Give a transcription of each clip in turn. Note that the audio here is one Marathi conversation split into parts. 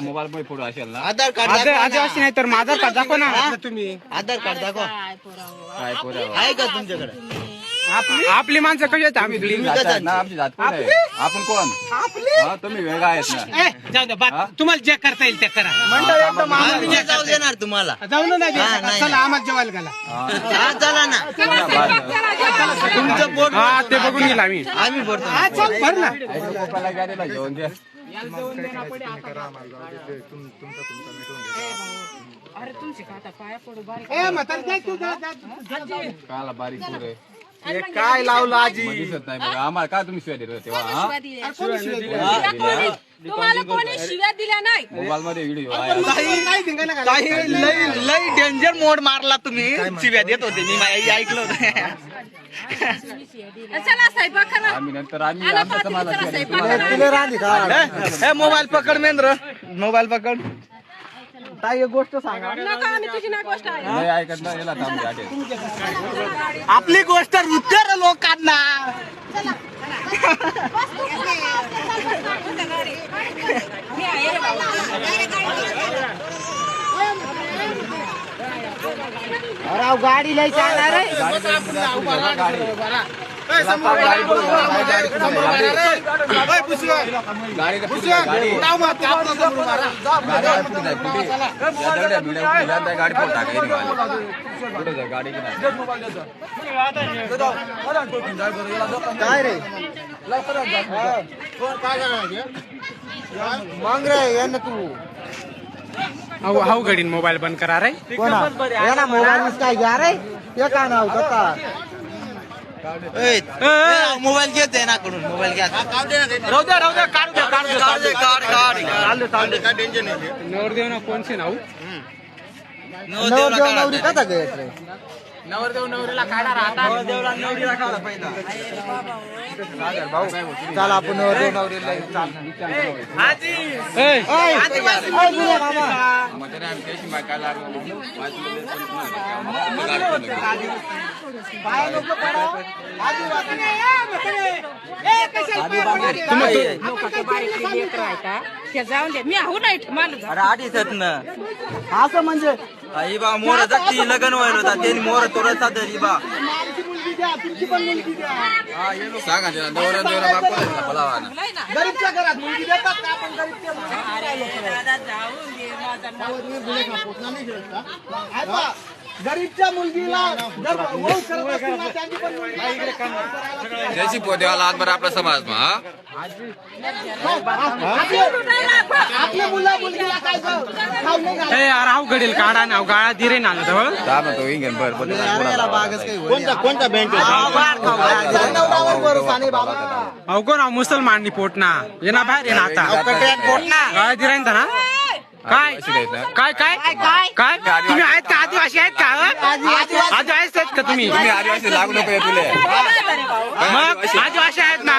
मोबाईल मध्ये फोटो असेल ना आधार कार्ड आदिवासी नाही तर माझं आधार कार्ड दाखवा ना तुम्ही आधार कार्ड दाखवा काय पुरावा आहे का तुमच्याकडे आपली माणसं कशी आहेत आम्ही आमची जात कोण आहे आपण कोण तुम्ही वेगळा आहेत ना जाऊ द्या तुम्हाला जे करता येईल ते करा आम्ही नाही जाऊ देणार तुम्हाला जाऊन नाही नाही. चला आम्हाला जेवायला घाला हा चला ना तुमचं पोट हा ते बघून गेला आम्ही आम्ही भरतो चल भर ना पप्पाला गाडीला घेऊन द्या काला बारीक पुरे काय लावलं आजी दिसत नाही बघा आम्हाला का तुम्ही शिवाय देत तेव्हा तुम्हाला कोणी शिव्या दिल्या नाही मोबाईल मध्ये व्हिडिओ लई डेंजर मोड मारला तुम्ही शिव्या देत होते मी ऐकलं होतं चला स्वयंपाक करा आम्ही नंतर आम्ही आमच्या समाजाला मोबाईल पकड मेंद्र मोबाईल पकड ताई एक गोष्ट सांगा नका आम्ही तुझी ना गोष्ट आहे नाही ऐकत ना याला थांब गाडी आपली गोष्ट रुतेर लोकांना अरे गाडी लई चालणार आहे काय रे मग रे ये ना तू हाऊ घडीन मोबाईल बंद करा रे मोबाईल काय घ्या रे ते काय नाव मोबाईल घेते ना कडून मोबाईल घ्या नवरदेव ना कोणचे नाव नवरी कसा घेत रे नवरदेव नवरीला काढा राहता चला आपण नवरीला जाऊन दे मी आहो नाही मला अरे आधीच ना असं म्हणजे आई बा मोर जाती लग्न व्हायला होता त्यांनी मोर तोडत तरी बा सांगा त्याला नवरा नवरा बाप बोलावा ना गरीबच्या घरात मुलगी देतात का आपण गरीबच्या गरीबच्या मुलगीला त्याची पोतेवाला हातभर आपला समाज मा आपल्या मुला मुलगीला काय हाऊ घडील काढा ना गाळा दिरे ना जवळ तो इंगन बर कोणता बँक अवघो ना मुसलमान पोटना येना बाहेर येना आता गाळा दिराय ना काय काय काय काय तुम्ही आहेत का आदिवासी आहेत का आदिवासी आहेत का तुम्ही आदिवासी लागू नको तुले मग आदिवासी आहेत ना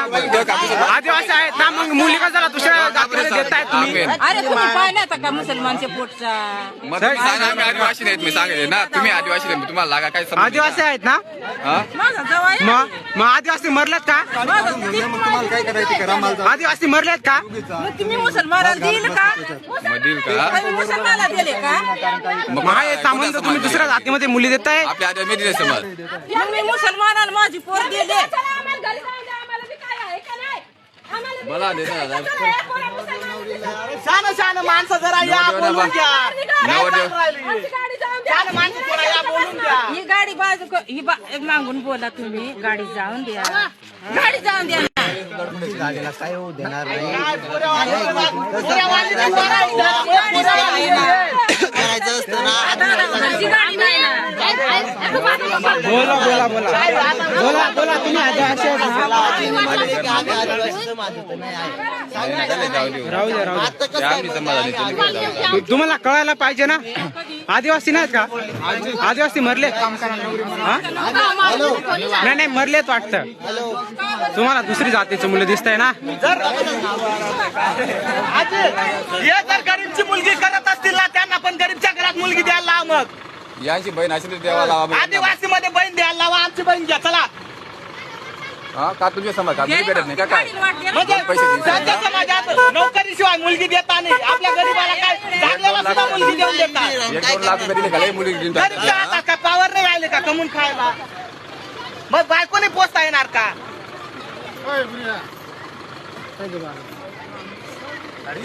आदिवासी आहेत ना मग मुली का जरा दुसऱ्या जातीला देताय तुम्ही अरे तुम्ही पाहिलं होतं का मुसलमानच्या पोटचा मग तुम्ही सांगा आम्ही आदिवासी नाहीत मी सांगितले ना तुम्ही आदिवासी नाही तुम्हाला लागा काय समज आदिवासी आहेत ना माझा जवळ मग आदिवासी मरलेत का आदिवासी मरलेत का मग तुम्ही मुसलमानाला दिल का मधील का मुसलमानाला दिले का मग आहेत ना म्हणतो तुम्ही दुसऱ्या जातीमध्ये मुली देताय आपल्या आदिवासी दिले समज मग मी मुसलमानाला माझी पोर दिले मला दे ना छान माणसं जरा या बोलून घ्या ही गाडी बाजू ही मागून बोला तुम्ही गाडी जाऊन द्या गाडी जाऊन द्या गाडीला काय होऊ देणार बोला बोला बोला बोला बोला तुम्ही आदिवासी राहू द्या तुम्हाला कळायला पाहिजे ना आदिवासी नाहीत का आदिवासी मरले नाही नाही मरलेत वाटतं तुम्हाला दुसरी जातीचं मुलं दिसतंय ना जर गरीबची मुलगी करत असतील ना त्यांना पण गरीबच्या घरात मुलगी द्यायला लावा मग यांची बहीण असेल तर देवा लावा आदिवासी मध्ये बहीण द्यायला लावा आमची बहीण घ्या चला हा का तुझ्या समाज का भेटत नाही का काय म्हणजे पैसे त्यांच्या समाजात नोकरी शिवाय मुलगी देता नाही. आपल्या गरीबाला काय चांगल्याला सुद्धा मुलगी देऊन देतात. 1-2 लाख रुपये दिले खाली मुली घेऊन गरीब टाकतात. आता का पावर नाही राहिले का कमून खायला. मग बायकोने पोचता येणार का.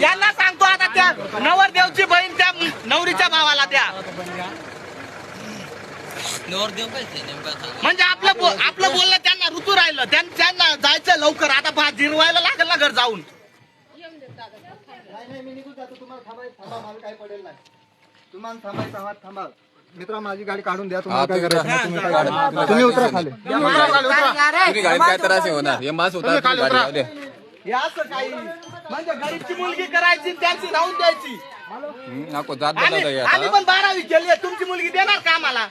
यांना सांगतो आता त्या नवरदेवची बहीण त्या नवरीच्या भावाला द्या. म्हणजे आपलं बोलणं त्यांना ऋतू राहिलं. त्यांना जायचं लवकर. आता जिरवायला लागेल ना घर जाऊन. तुम्हाला थांबा मित्रा, माझी गाडी काढून द्या. तुम्हाला काय करायचं नाही, तुम्ही उतरा खाली. तुम्ही गाडीत काय त्रास होणार हे मास होता गाडी. हे असं काही म्हणजे गरीबची मुलगी करायची त्यांची राहून द्यायची. नको जात आम्ही पण 12वी केली. तुमची मुलगी देणार का आम्हाला.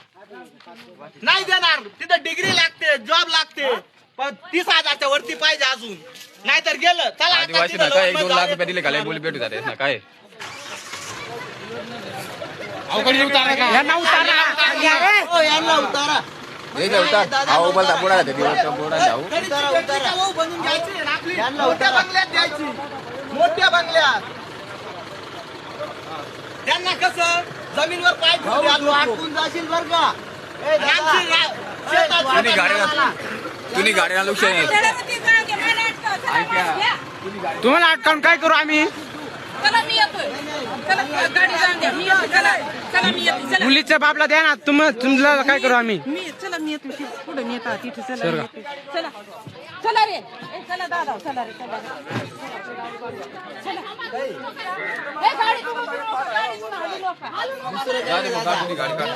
नाही देणार. तिथं डिग्री लागते, जॉब लागते, पण 30,000च्या वरती पाहिजे अजून. नाहीतर गेलं चला. आदिवासी ना काय 1-2 लाख रुपये दिले खाली मुली भेटू जाते ना काय. यांना उतारा. हे जाऊ अहो बोलता बोडा बोडा जाऊ. बनून घ्यायची आपली. मोठ्या बंगल्यात द्यायची. मोठ्या बंगल्यात त्यांना कसं जमीनवर पाय ठेवून जाशील बर का. तुम्ही गाडीला लक्ष नाही. तुम्हाला अटकावून काय करू आम्ही. चला मी येतोय. चला गाडी जाऊन द्या. मी येतो. चला चला मी येतो. चला मुलीच्या बापला द्या ना. तुम्हाला काय करू आम्ही. चला मी येतो. पुढे नेता तिथे. चला चला चला रे. चला दादा. चला रे. चला गाडी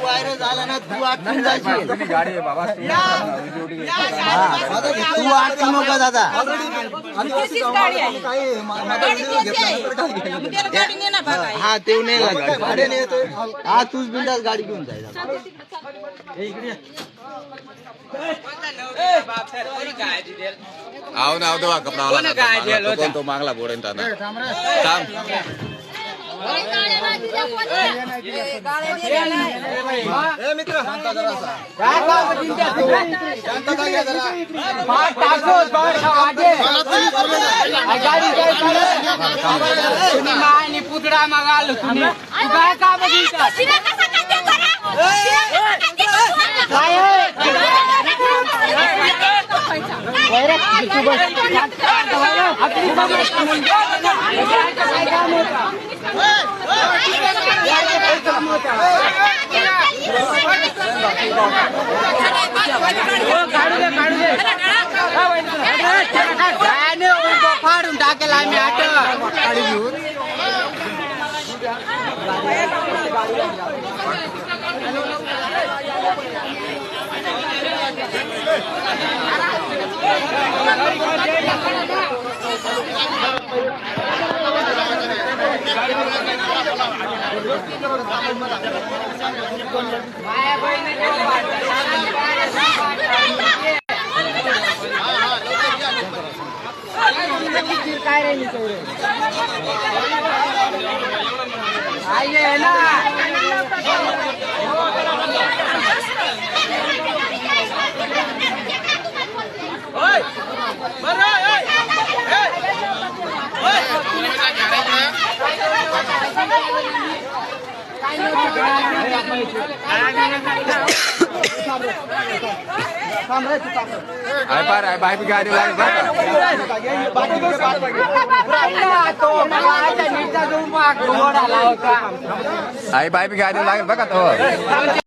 वायर झाला ना तू आटून जाशील. गाडी आहे बाबा. तू आटू नको दादा. गाडी आहे. गाडी ने ना बघा. हा ते नाही भाड्याने येतोय. हा तूच बिंदास गाडी घेऊन जायचा. आव ना दवा कपडा तो मागला बोडेन थांब. पुतळा मागाल तुम्ही काय का फाडून टाकेल आम्ही आठ. काय रे आहे ना. बाय भी गाडी लागेल बघा तो.